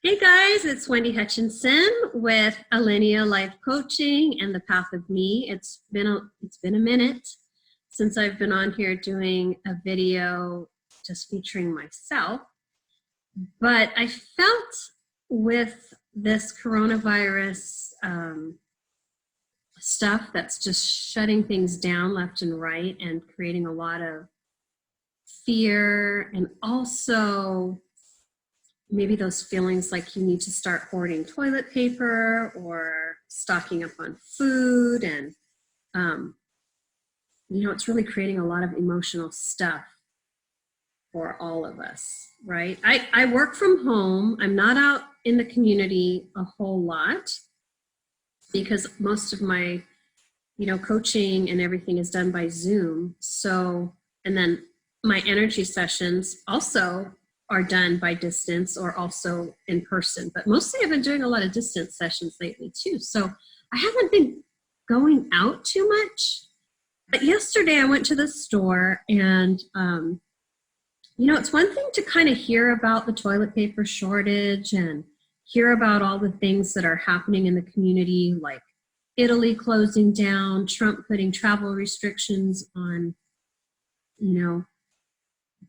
Hey guys, it's Wendy Hutchinson with Alinea Life Coaching and the Path of Me. It's been a minute since I've been on here doing a video just featuring myself, but I felt with this coronavirus stuff that's just shutting things down left and right and creating a lot of fear, and also maybe those feelings like you need to start hoarding toilet paper or stocking up on food. And, it's really creating a lot of emotional stuff for all of us, right? I work from home. I'm not out in the community a whole lot because most of my, coaching and everything is done by Zoom. So, and then my energy sessions also are done by distance or also in person, but mostly I've been doing a lot of distance sessions lately too. So I haven't been going out too much, but yesterday I went to the store and, it's one thing to kind of hear about the toilet paper shortage and hear about all the things that are happening in the community, like Italy closing down, Trump putting travel restrictions on,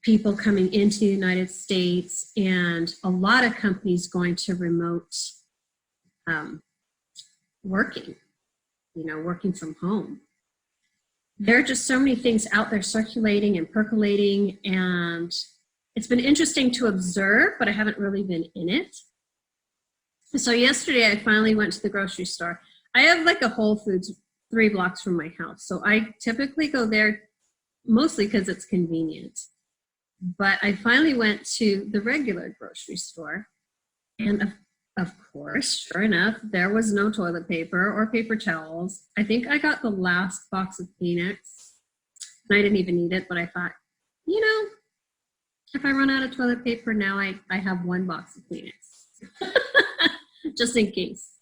people coming into the United States, and a lot of companies going to remote working, working from home. There are just so many things out there circulating and percolating, and it's been interesting to observe, but I haven't really been in it. So yesterday I finally went to the grocery store. I have like a Whole Foods 3 blocks from my house, so I typically go there mostly because it's convenient. But I finally went to the regular grocery store, and of course, sure enough, there was no toilet paper or paper towels. I think I got the last box of Kleenex, and I didn't even need it, but I thought, if I run out of toilet paper now, I have 1 box of Kleenex, just in case.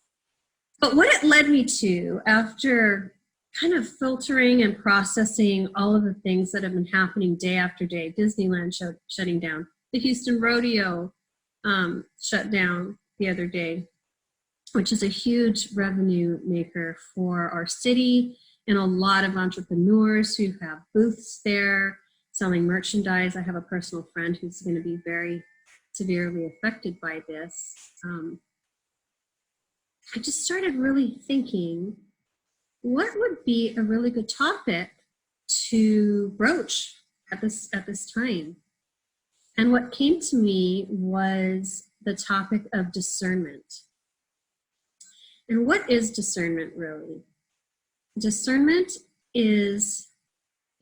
But what it led me to, after kind of filtering and processing all of the things that have been happening day after day. Disneyland shutting down. The Houston Rodeo shut down the other day, which is a huge revenue maker for our city and a lot of entrepreneurs who have booths there selling merchandise. I have a personal friend who's going to be very severely affected by this. I just started really thinking, what would be a really good topic to broach at this time? And what came to me was the topic of discernment. And what is discernment really? Discernment is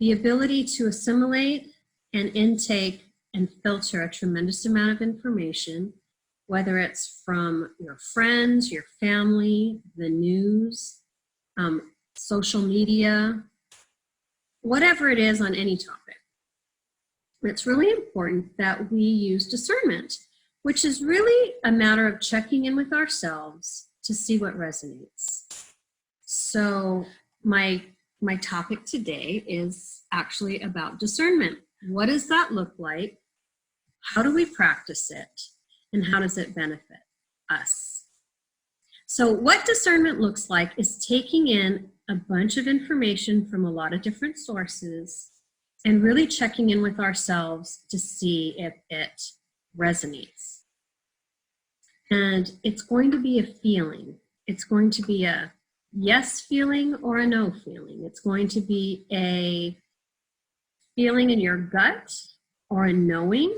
the ability to assimilate and intake and filter a tremendous amount of information, whether it's from your friends, your family, the news, social media, whatever it is on any topic. It's really important that we use discernment, which is really a matter of checking in with ourselves to see what resonates. So my topic today is actually about discernment. What does that look like? How do we practice it? And how does it benefit us? So what discernment looks like is taking in a bunch of information from a lot of different sources and really checking in with ourselves to see if it resonates. And it's going to be a feeling. It's going to be a yes feeling or a no feeling. It's going to be a feeling in your gut or a knowing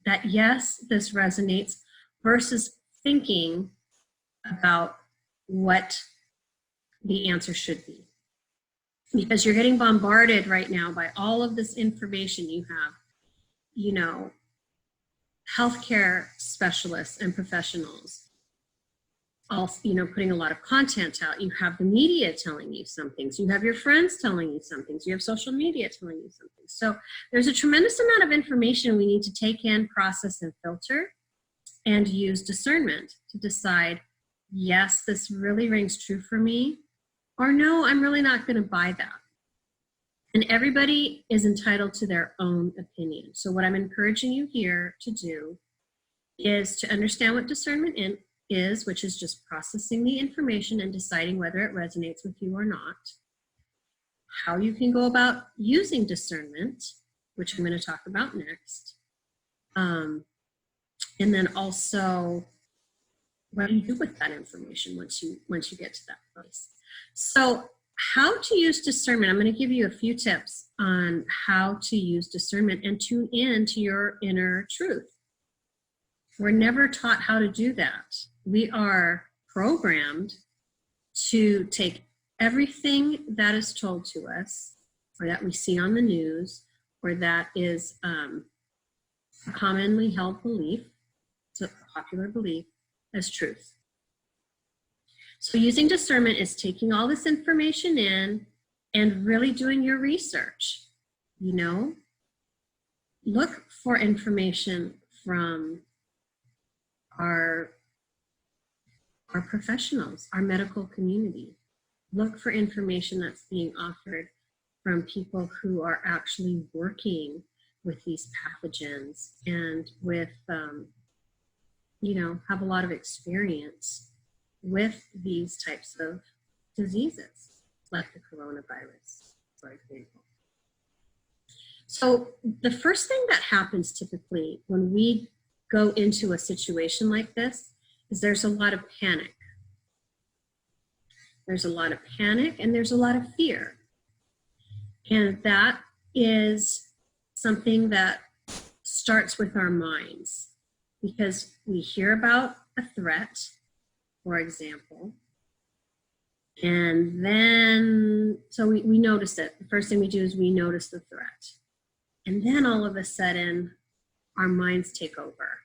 that yes, this resonates, versus thinking about what the answer should be. Because you're getting bombarded right now by all of this information. You have, healthcare specialists and professionals all, putting a lot of content out. You have the media telling you some things. You have your friends telling you some things. You have social media telling you some things. So there's a tremendous amount of information we need to take in, process, and filter, and use discernment to decide, yes, this really rings true for me, or no, I'm really not going to buy that. And everybody is entitled to their own opinion. So what I'm encouraging you here to do is to understand what discernment is, which is just processing the information and deciding whether it resonates with you or not. How you can go about using discernment, which I'm going to talk about next. And then also, what do you do with that information once you get to that place? So how to use discernment, I'm going to give you a few tips on how to use discernment and tune in to your inner truth. We're never taught how to do that. We are programmed to take everything that is told to us, or that we see on the news, or that is a commonly held belief, it's a popular belief, as truth. So using discernment is taking all this information in and really doing your research. You know, look for information from our professionals, our medical community. Look for information that's being offered from people who are actually working with these pathogens and with, have a lot of experience with these types of diseases, like the coronavirus, for example. So the first thing that happens typically when we go into a situation like this is there's a lot of panic. There's a lot of panic and there's a lot of fear. And that is something that starts with our minds, because we hear about a threat, for example, and then, so we notice it. The first thing we do is we notice the threat. And then all of a sudden, our minds take over.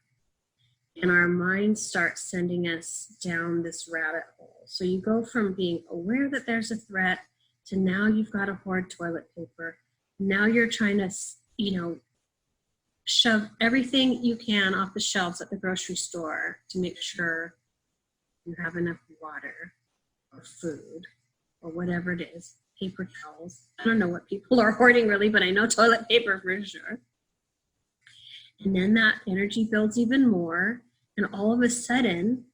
And our minds start sending us down this rabbit hole. So you go from being aware that there's a threat to now you've got to hoard toilet paper. Now you're trying to, shove everything you can off the shelves at the grocery store to make sure you have enough water or food or whatever it is, paper towels. I don't know what people are hoarding really, but I know toilet paper for sure. And then that energy builds even more. And all of a sudden,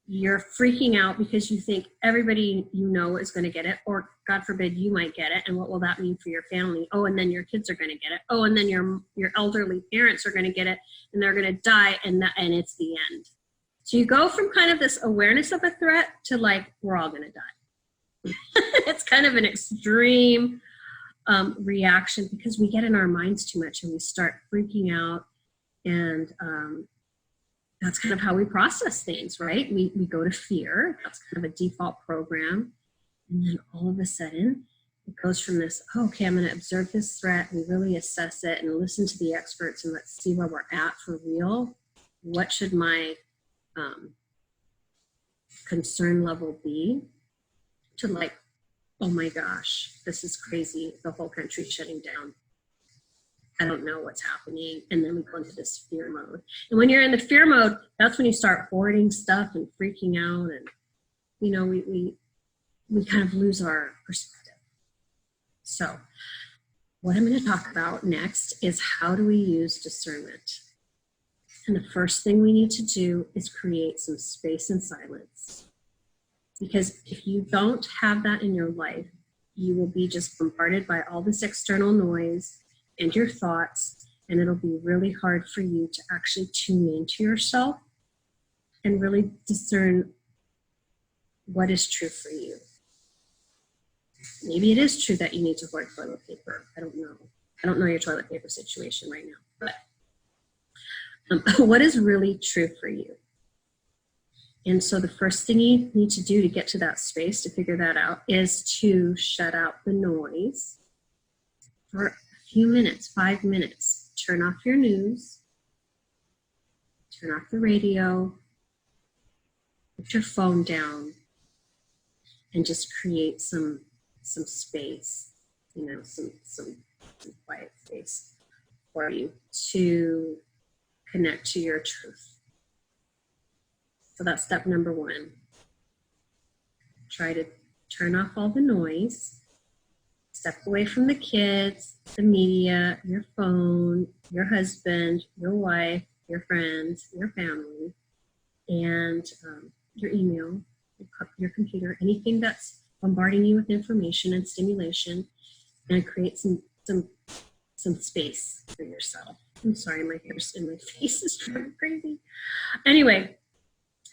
you're freaking out because you think everybody you know is going to get it, or God forbid you might get it. And what will that mean for your family? Oh, and then your kids are going to get it. Oh, and then your elderly parents are going to get it, and they're going to die, and it's the end. So you go from kind of this awareness of a threat to like, we're all going to die. It's kind of an extreme reaction because we get in our minds too much and we start freaking out, and that's kind of how we process things, right? We go to fear. That's kind of a default program. And then all of a sudden, it goes from this, oh, okay, I'm going to observe this threat. We really assess it and listen to the experts and let's see where we're at for real. What should my concern level be? To like, oh my gosh, this is crazy. The whole country's shutting down. I don't know what's happening. And then we go into this fear mode. And when you're in the fear mode, that's when you start hoarding stuff and freaking out. And, we kind of lose our perspective. So what I'm going to talk about next is how do we use discernment? And the first thing we need to do is create some space and silence. Because if you don't have that in your life, you will be just bombarded by all this external noise and your thoughts, and it'll be really hard for you to actually tune into yourself and really discern what is true for you. Maybe it is true that you need to hoard toilet paper. I don't know. I don't know your toilet paper situation right now, but what is really true for you? And so the first thing you need to do to get to that space, to figure that out, is to shut out the noise for a few minutes, 5 minutes. Turn off your news, turn off the radio, put your phone down, and just create some space, some quiet space for you to connect to your truth. So that's step number one. Try to turn off all the noise. Step away from the kids, the media, your phone, your husband, your wife, your friends, your family, and your email, your computer, anything that's bombarding you with information and stimulation, and create some space for yourself. I'm sorry, my hair's in my face is driving crazy. Anyway,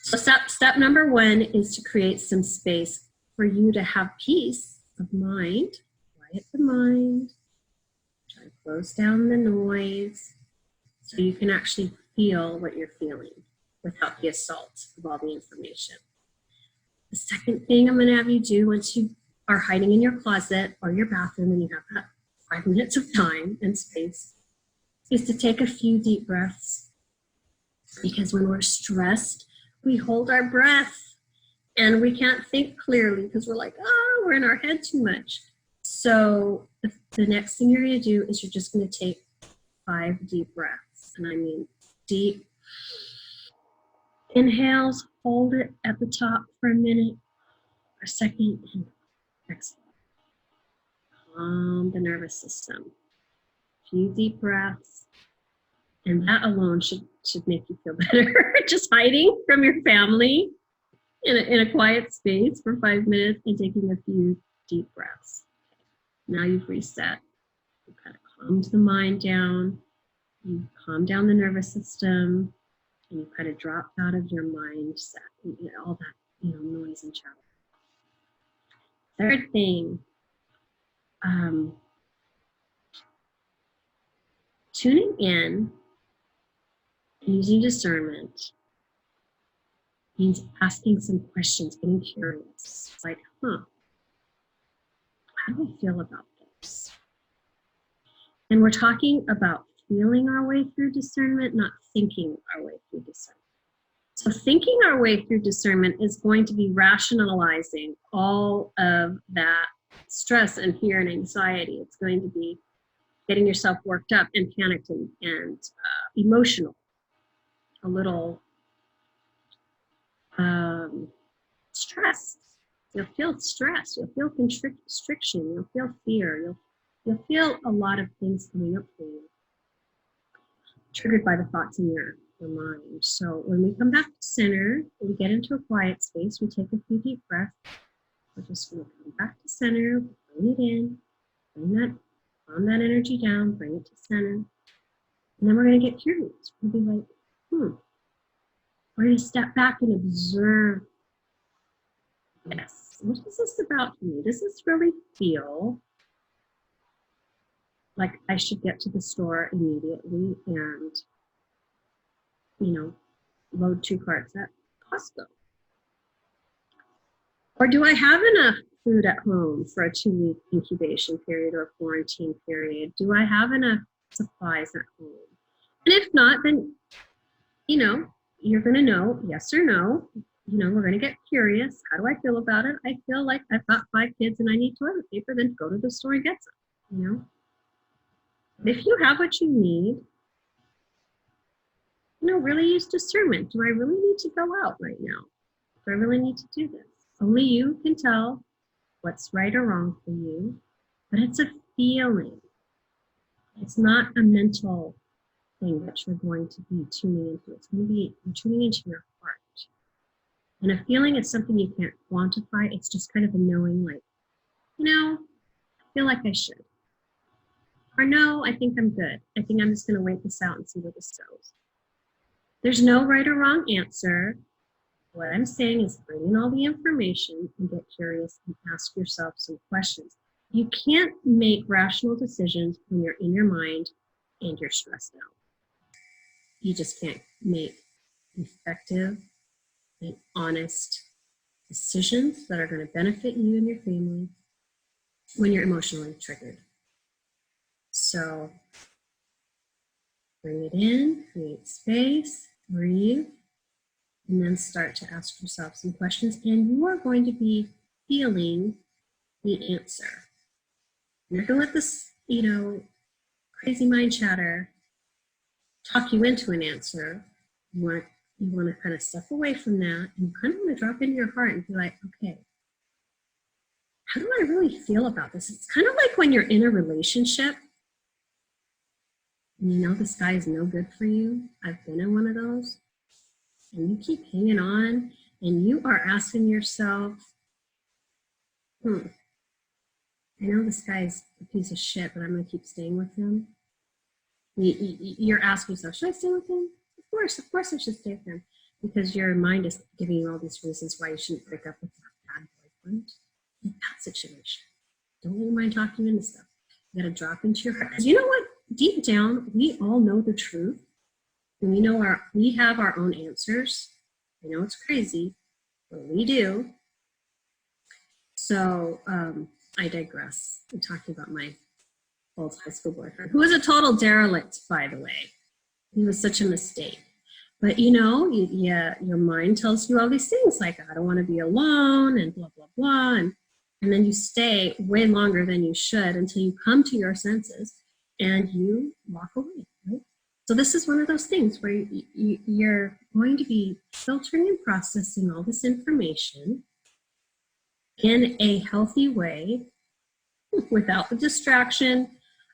so step number 1 is to create some space for you to have peace of mind, quiet the mind, try to close down the noise, so you can actually feel what you're feeling without the assault of all the information. The second thing I'm going to have you do once you are hiding in your closet or your bathroom and you have that 5 minutes of time and space is to take a few deep breaths. Because when we're stressed, we hold our breath and we can't think clearly because we're like, oh, we're in our head too much. So the next thing you're going to do is you're just going to take 5 deep breaths. And I mean deep inhales, hold it at the top for a minute or a second, and exhale. Calm the nervous system. A few deep breaths, and that alone should make you feel better. Just hiding from your family in a quiet space for 5 minutes and taking a few deep breaths. Now you've reset. You kind of calmed the mind down. You calm down the nervous system, and you kind of drop out of your mindset, all that noise and chatter. Third thing, tuning in and using discernment means asking some questions, getting curious. It's like, how do I feel about this? And we're talking about feeling our way through discernment, not thinking our way through discernment. So thinking our way through discernment is going to be rationalizing all of that stress and fear and anxiety. It's going to be getting yourself worked up and panicked and emotional, a little stressed. You'll feel stress. You'll feel constriction. You'll feel fear. You'll feel a lot of things coming up for you, triggered by the thoughts in your mind. So when we come back to center, we get into a quiet space, we take a few deep breaths. We're just going to come back to center, bring it in, calm that energy down, bring it to center. And then we're going to get curious. We'll be like, we're going to step back and observe. Yes, what is this about me? Does this really feel like I should get to the store immediately and, load 2 carts at Costco? Or do I have enough food at home for a 2-week incubation period or quarantine period? Do I have enough supplies at home? And if not, then, you're going to know, yes or no. We're going to get curious. How do I feel about it? I feel like I've got 5 kids and I need toilet paper, then go to the store and get some, If you have what you need, really use discernment. Do I really need to go out right now? Do I really need to do this? Only you can tell what's right or wrong for you, but it's a feeling. It's not a mental thing that you're going to be tuning into. It's going to be you're tuning into your heart. And a feeling is something you can't quantify. It's just kind of a knowing, like, I feel like I should. Or no, I think I'm good. I think I'm just going to wait this out and see where this goes. There's no right or wrong answer. What I'm saying is bring in all the information and get curious and ask yourself some questions. You can't make rational decisions when you're in your mind and you're stressed out. You just can't make effective and honest decisions that are going to benefit you and your family when you're emotionally triggered. So bring it in, create space, breathe, and then start to ask yourself some questions, and you are going to be feeling the answer. You're going to let this, crazy mind chatter talk you into an answer. You want to kind of step away from that, and you kind of want to drop into your heart and be like, okay, how do I really feel about this? It's kind of like when you're in a relationship and you know the sky is no good for you. I've been in one of those. And you keep hanging on, and you are asking yourself, I know this guy's a piece of shit, but I'm going to keep staying with him. You're asking yourself, should I stay with him? Of course I should stay with him. Because your mind is giving you all these reasons why you shouldn't break up with that bad boyfriend in that situation. Don't let your mind talk you into stuff. You got to drop into your heart. Because you know what? Deep down, we all know the truth. And we have our own answers. I know it's crazy, but we do. So I digress. I'm talking about my old high school boyfriend, who was a total derelict, by the way. He was such a mistake. But your mind tells you all these things like, I don't want to be alone and blah, blah, blah. And then you stay way longer than you should until you come to your senses and you walk away, right? So this is one of those things where you're going to be filtering and processing all this information in a healthy way without the distraction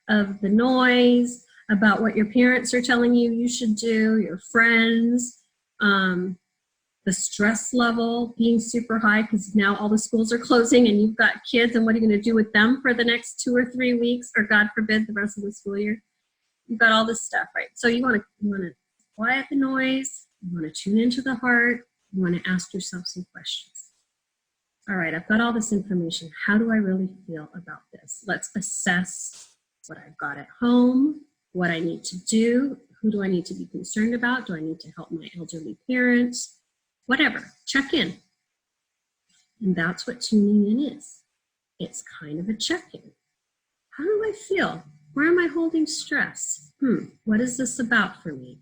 of the noise about what your parents are telling you should do, your friends, the stress level being super high because now all the schools are closing and you've got kids, and what are you going to do with them for the next 2 or 3 weeks, or God forbid, the rest of the school year? You've got all this stuff, right? So you want to quiet the noise, you want to tune into the heart, you want to ask yourself some questions. All right, I've got all this information. How do I really feel about this? Let's assess what I've got at home, what I need to do, who do I need to be concerned about? Do I need to help my elderly parents? Whatever, check in. And that's what tuning in is. It's kind of a check-in. How do I feel? Where am I holding stress? What is this about for me?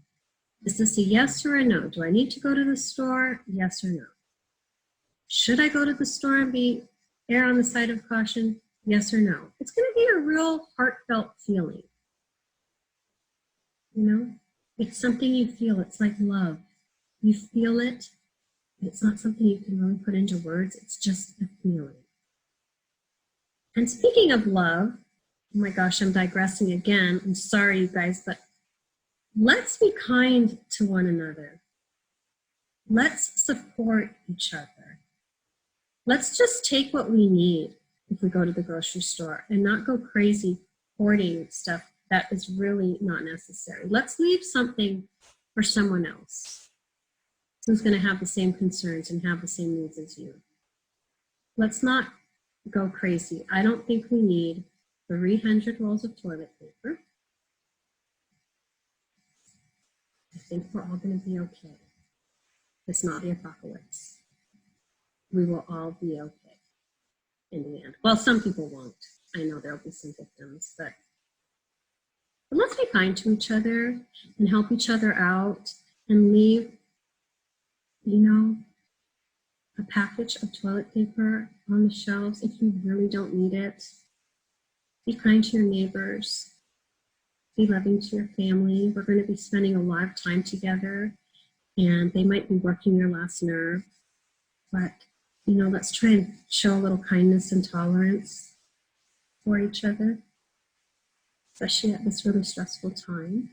Is this a yes or a no? Do I need to go to the store? Yes or no? Should I go to the store and err on the side of caution? Yes or no? It's going to be a real heartfelt feeling. It's something you feel. It's like love. You feel it. It's not something you can really put into words. It's just a feeling. And speaking of love, oh my gosh, I'm digressing again. I'm sorry, you guys, but let's be kind to one another. Let's support each other. Let's just take what we need if we go to the grocery store and not go crazy hoarding stuff that is really not necessary. Let's leave something for someone else who's going to have the same concerns and have the same needs as you. Let's not go crazy. I don't think we need 300 rolls of toilet paper. I think we're all going to be okay. It's not the apocalypse. We will all be okay in the end. Well, some people won't. I know there'll be some victims, but let's be kind to each other and help each other out and leave, a package of toilet paper on the shelves if you really don't need it. Be kind to your neighbors. Be loving to your family. We're going to be spending a lot of time together, and they might be working your last nerve, but let's try and show a little kindness and tolerance for each other, especially at this really stressful time.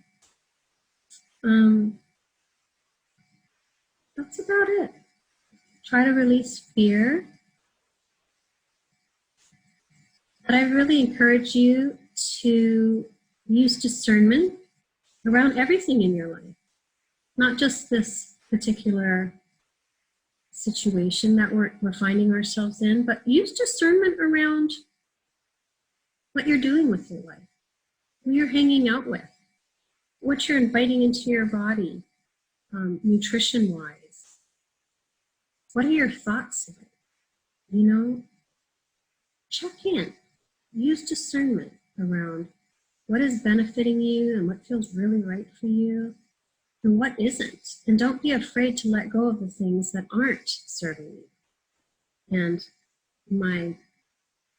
That's about it. Try to release fear. But I really encourage you to use discernment around everything in your life, not just this particular situation that we're finding ourselves in, but use discernment around what you're doing with your life, who you're hanging out with, what you're inviting into your body, nutrition-wise. What are your thoughts like? Check in. Use discernment around what is benefiting you and what feels really right for you and what isn't. And don't be afraid to let go of the things that aren't serving you. And my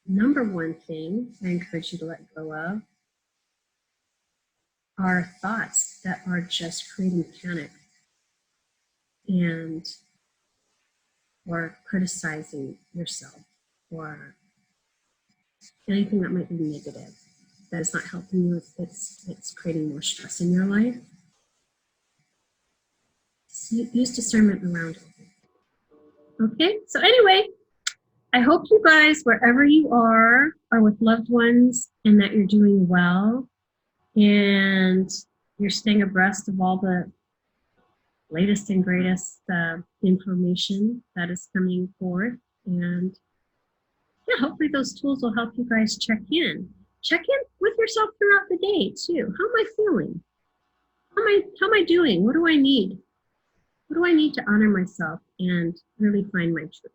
number one thing I encourage you to let go of are thoughts that are just creating panic or criticizing yourself or anything that might be negative. that is not helping you, it's creating more stress in your life. So use discernment around it. Okay, so anyway, I hope you guys, wherever you are with loved ones, and that you're doing well and you're staying abreast of all the latest and greatest information that is coming forth. And yeah, hopefully those tools will help you guys check in. Check in with yourself throughout the day too. How am I feeling? How am I doing? What do I need? What do I need to honor myself and really find my truth?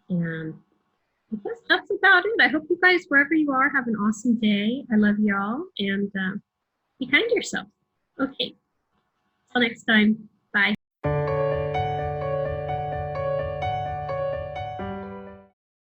And I guess that's about it. I hope you guys, wherever you are, have an awesome day. I love y'all, and be kind to yourself. Okay, till next time.